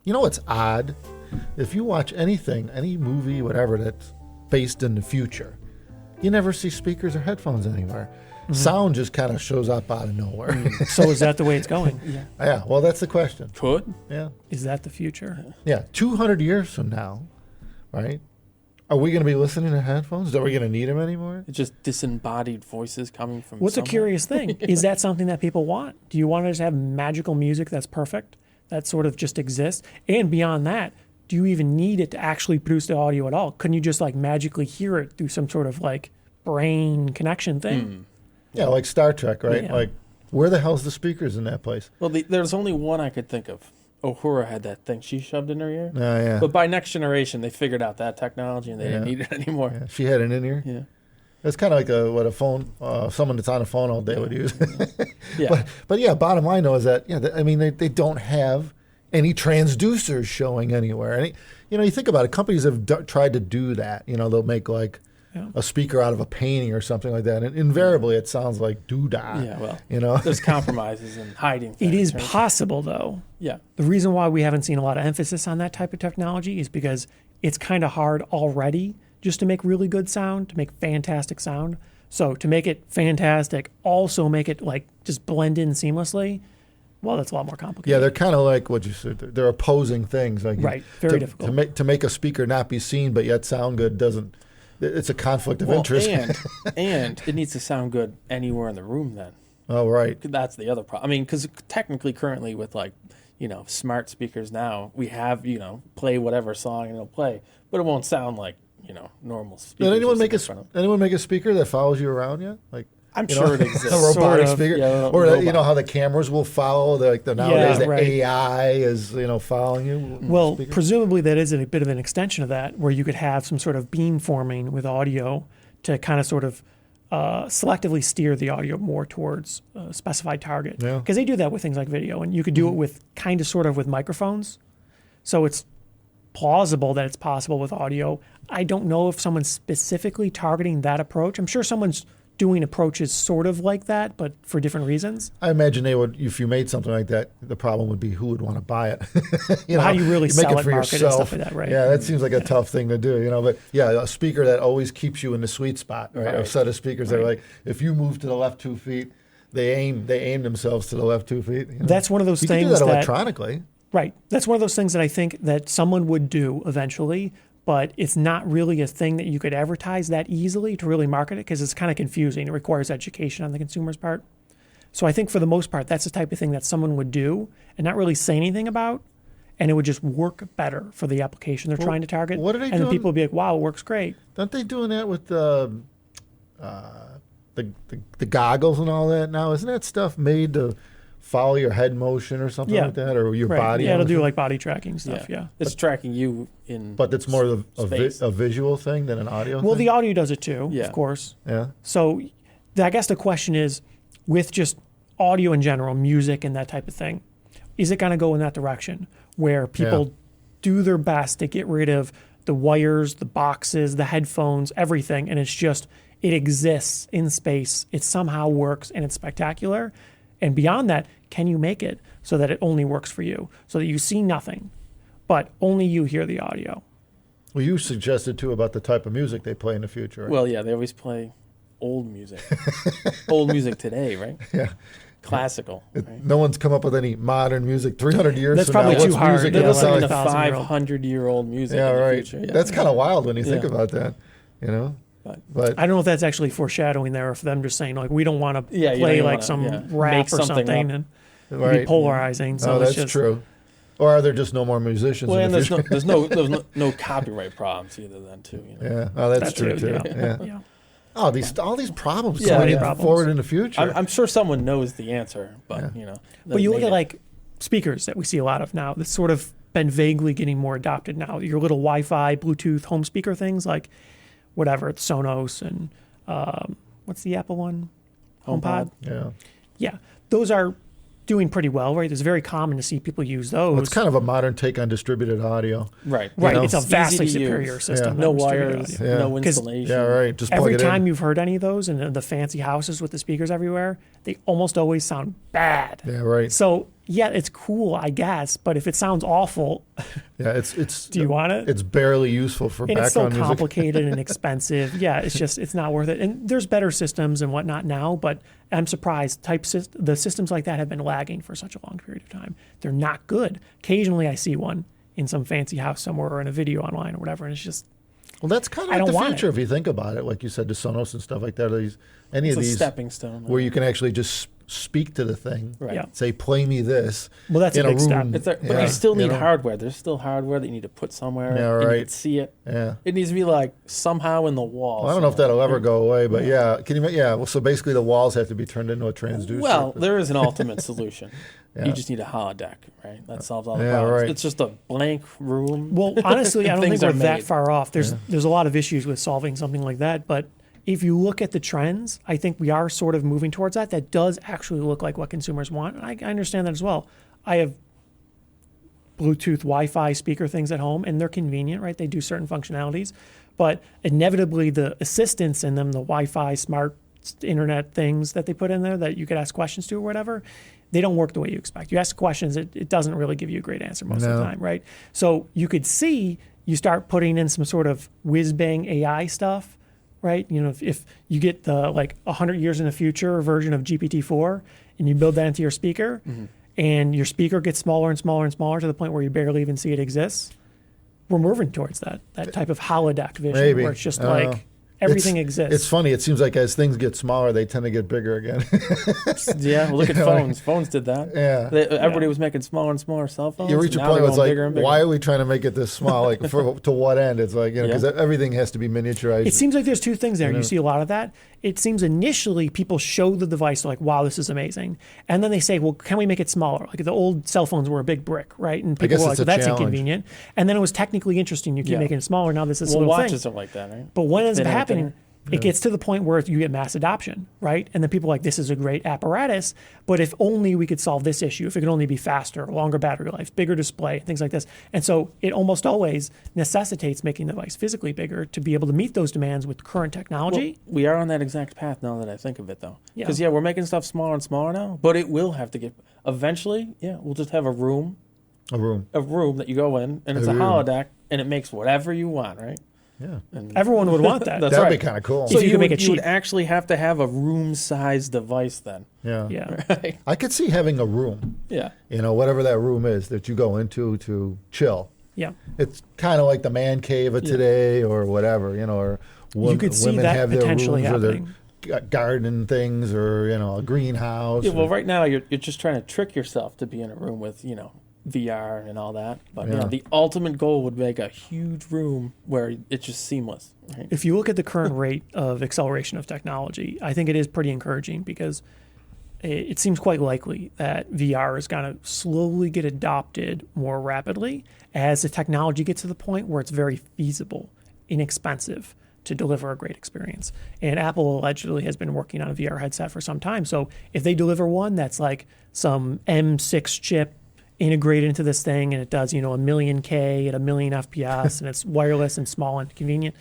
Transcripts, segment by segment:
You know what's odd? If you watch anything, any movie, whatever, that's based in the future, you never see speakers or headphones anywhere. Sound just kind of shows up out of nowhere. So is that the way it's going? Yeah, well, that's the question. Could? Yeah. Is that the future? Yeah, 200 years from now, right? Are we going to be listening to headphones? Are we going to need them anymore? It's just disembodied voices coming from What's somewhere. a curious thing? Is that something that people want? Do you want to just have magical music that's perfect, that sort of just exists? And beyond that, do you even need it to actually produce the audio at all? Couldn't you just like magically hear it through some sort of like brain connection thing? Yeah, like Star Trek, right? Yeah. Like, where the hell's the speakers in that place? Well, there's only one I could think of. Uhura had that thing she shoved in her ear. Yeah. But by Next Generation, they figured out that technology and they didn't need it anymore. Yeah, she had it in here. Yeah. It's kind of like what a phone, someone that's on a phone all day would use. Yeah. But yeah, bottom line though is that I mean they don't have any transducers showing anywhere. Any, you think about it, companies have tried to do that. They'll make like a speaker out of a painting or something like that, and invariably it sounds like doo-dah. Yeah, well, there's compromises and hiding things. It is right? possible, though. Yeah. The reason why we haven't seen a lot of emphasis on that type of technology is because it's kind of hard already just to make really good sound, to make fantastic sound. So to make it fantastic, also make it like just blend in seamlessly, well, that's a lot more complicated. Yeah, they're kind of like what you said. They're opposing things. Like Right, very difficult. to make a speaker not be seen but yet sound good doesn't. It's a conflict of interest. And it needs to sound good anywhere in the room then. Oh, right. That's the other problem. I mean, because technically currently with like, smart speakers now, we have, play whatever song and it'll play, but it won't sound like, normal speakers. Did anyone make a speaker that follows you around yet? Like, I'm sure it exists. A robotic Sort of, speaker, yeah, or robot. how the cameras will follow. Nowadays the right. AI is following you. Well, Speaker. presumably that is a bit of an extension of that, where you could have some sort of beam forming with audio to kind of sort of selectively steer the audio more towards a specified target. Yeah. Because they do that with things like video, and you could do it with kind of sort of with microphones. So it's plausible that it's possible with audio. I don't know if someone's specifically targeting that approach. I'm sure someone's doing approaches sort of like that, but for different reasons. I imagine they would, if you made something like that, the problem would be who would want to buy it. How do you really make sell it it, for market it, and yourself. stuff like that, right? Yeah, that seems like a tough thing to do, But yeah, a speaker that always keeps you in the sweet spot, right? A set of speakers that are like, if you move to the left 2 feet, they aim themselves to the left 2 feet. That's one of those you things can do that that electronically. Right. That's one of those things that I think that someone would do eventually, but it's not really a thing that you could advertise that easily to really market it because it's kind of confusing. It requires education on the consumer's part. So I think for the most part, that's the type of thing that someone would do and not really say anything about, and it would just work better for the application they're trying to target. What are they and then doing? people would be like, wow, it works great. Aren't they doing that with the goggles and all that now? Isn't that stuff made to follow your head motion or something Yeah. like that, or your Right. body? Yeah, it'll do motion? like body tracking stuff, yeah. It's tracking you in. But it's more of space. a visual thing than an audio Well, thing? the audio does it too, Yeah. of course. Yeah. So I guess the question is, with just audio in general, music and that type of thing, is it going to go in that direction where people do their best to get rid of the wires, the boxes, the headphones, everything, and it's just, it exists in space, it somehow works, and it's spectacular? And beyond that, can you make it so that it only works for you, so that you see nothing, but only you hear the audio? Well, you suggested, too, about the type of music they play in the future. Right? Well, yeah, they always play old music. Old music today, right? Yeah. Classical. Right? No one's come up with any modern music 300 years That's from now. probably too What's hard. music They're gonna They're listening sound to like? 500-year-old music Yeah, in the right. future. Yeah. That's kind of wild when you think Yeah. about that, But I don't know if that's actually foreshadowing there, or if them just saying like we don't want to Yeah, you play don't like wanna- some yeah. rap Make or something something up. and right. be polarizing. So Oh, it's that's just, true. Or are there just no more musicians Well, in and the there's future? there's no copyright problems either then too. Yeah, oh, that's That's true, it, too. yeah. Yeah. All these problems Yeah, going yeah. in Problems. forward in the future. I'm sure someone knows the answer, but But you look made at it. like speakers that we see a lot of now. That's sort of been vaguely getting more adopted now. Your little Wi-Fi, Bluetooth home speaker things, like whatever, it's Sonos and what's the Apple one? HomePod. yeah. Yeah, those are doing pretty well, right? It's very common to see people use those. Well, it's kind of a modern take on distributed audio. right, right. know, It's a easy vastly to superior use. system. No than distributed wires, audio. Yeah. no 'Cause- installation. Yeah, right. Just plug Every it time in. you've heard any of those in the fancy houses with the speakers everywhere, they almost always sound bad. Yeah, right. So yeah, it's cool, I guess, but if it sounds awful, Yeah, it's. do you want it? It's barely useful for And it's so background music. complicated and expensive. Yeah, it's not worth it. And there's better systems and whatnot now, but I'm surprised the systems like that have been lagging for such a long period of time. They're not good. Occasionally I see one in some fancy house somewhere or in a video online or whatever, and it's just, Well, that's kind I of don't like the want future it. if you think about it. Like you said, the Sonos and stuff like that. Any It's of a these stepping stone. where you can actually just speak to the thing, Right. Yeah. say, "Play me this." well, that's a in big step. room. But Yeah, you still need you know? hardware. There's still hardware that you need to put somewhere. Yeah, and you right. can see it. Yeah. It needs to be like somehow in the wall. Well, I don't know if that'll somewhere. ever go away, but yeah. Can you? Yeah. Well, so basically, the walls have to be turned into a transducer. Well, there is an ultimate solution. Yeah. You just need a holodeck, right? That solves all the Yeah, problems. right. It's just a blank room. Well, honestly, I don't think Things we're are that made. far off. There's a lot of issues with solving something like that, but if you look at the trends, I think we are sort of moving towards that. That does actually look like what consumers want. And I understand that as well. I have Bluetooth, Wi-Fi speaker things at home, and they're convenient, right? They do certain functionalities, but inevitably the assistants in them, the Wi-Fi, smart internet things that they put in there that you could ask questions to or whatever, they don't work the way you expect. You ask questions, it doesn't really give you a great answer most of No. the time, right? So you could see you start putting in some sort of whiz-bang AI stuff, right? You know, if you get the like 100 years in the future version of GPT-4 and you build that into your speaker, and your speaker gets smaller and smaller and smaller to the point where you barely even see it exists, we're moving towards that type of holodeck vision Maybe. where it's just I don't know. like everything It's exists. funny. It seems like as things get smaller, they tend to get bigger again. Yeah, well, look at You know, like- phones. Phones did that. Yeah. Everybody Yeah. was making smaller and smaller cell phones. You reach a and now point they're where it's going like, bigger and bigger. why are we trying to make it this small? Like, to what end? It's like, because Yeah. everything has to be miniaturized. It seems like there's two things there. You know? You see a lot of that. It seems initially people show the device like, wow, this is amazing. And then they say, well, can we make it smaller? Like the old cell phones were a big brick, right? And people guess were like, it's a well, that's challenge. inconvenient. And then it was technically interesting. You keep Yeah. making it smaller. Now this is a Well, little watches thing. are like that, right? But what ends up Thinner and happening, it gets to the point where you get mass adoption, right? And then people are like, this is a great apparatus, but if only we could solve this issue, if it could only be faster, longer battery life, bigger display, things like this. And so it almost always necessitates making the device physically bigger to be able to meet those demands with current technology. Well, we are on that exact path now that I think of it, though. Yeah. Because, we're making stuff smaller and smaller now, but it will have to get... Eventually, we'll just have a room a room. that you go in, and it's a room. holodeck, and it makes whatever you want, right? Yeah. And Everyone would want that. That's That'd right. be kind of cool. So If you could make it you would cheap. actually have to have a room-sized device then. Yeah. Yeah. Right? I could see having a room, Yeah. whatever that room is that you go into to chill. Yeah. It's kind of like the man cave of today or whatever, or You could see women that have their potentially rooms or their happening. garden things or, a greenhouse. Yeah, well, or- right now you're just trying to trick yourself to be in a room with, VR and all that. But Yeah. the ultimate goal would make a huge room where it's just seamless. Right? If you look at the current rate of acceleration of technology, I think it is pretty encouraging because it seems quite likely that VR is going to slowly get adopted more rapidly as the technology gets to the point where it's very feasible, inexpensive to deliver a great experience. And Apple allegedly has been working on a VR headset for some time. So if they deliver one that's like some M6 chip integrated into this thing and it does, a million K at a million FPS and it's wireless and small and convenient,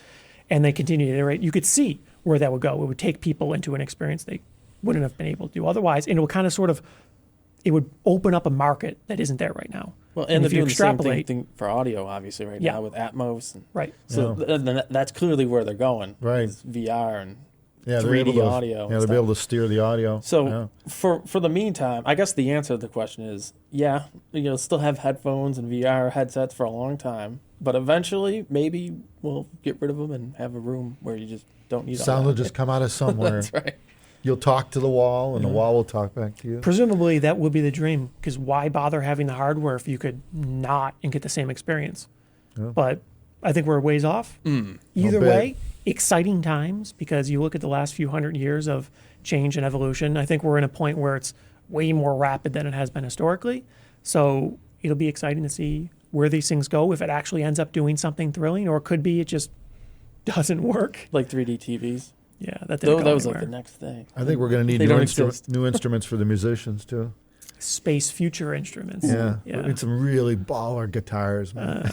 and they continue to iterate, you could see where that would go. It would take people into an experience they wouldn't have been able to do otherwise. And it would kind of it would open up a market that isn't there right now. Well, and if they're you doing the same extrapolate, thing for audio, obviously, right Yeah. now with Atmos. And right. so that's clearly where they're going. Right. is VR and yeah, they're 3D able to, audio. Yeah, and they'll stuff. be able to steer the audio. So yeah. for the meantime, I guess the answer to the question is, still have headphones and VR headsets for a long time, but eventually maybe we'll get rid of them and have a room where you just don't need Sound all will that. just come out of somewhere. That's right. You'll talk to the wall, and the wall will talk back to you. Presumably that would be the dream, because why bother having the hardware if you could not and get the same experience? Yeah. But I think we're a ways off. Either bit. way, exciting times, because you look at the last few hundred years of change and evolution. I think we're in a point where it's way more rapid than it has been historically. So it'll be exciting to see where these things go, if it actually ends up doing something thrilling, or it could be it just doesn't work. Like 3D TVs. Yeah, that didn't go That was anywhere. like the next thing. I think we're going to need They don't exist. new instruments for the musicians, too. Space future instruments. Yeah. Yeah. We need some really baller guitars, man.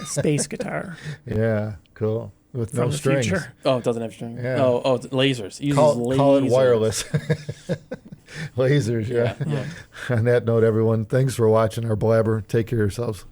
Space guitar yeah, cool. With no from the strings. future. Oh, it doesn't have strings. Yeah. Oh, it's lasers. It uses Call it lasers. wireless. Lasers, yeah. Yeah. On that note, everyone, thanks for watching our blabber. Take care of yourselves.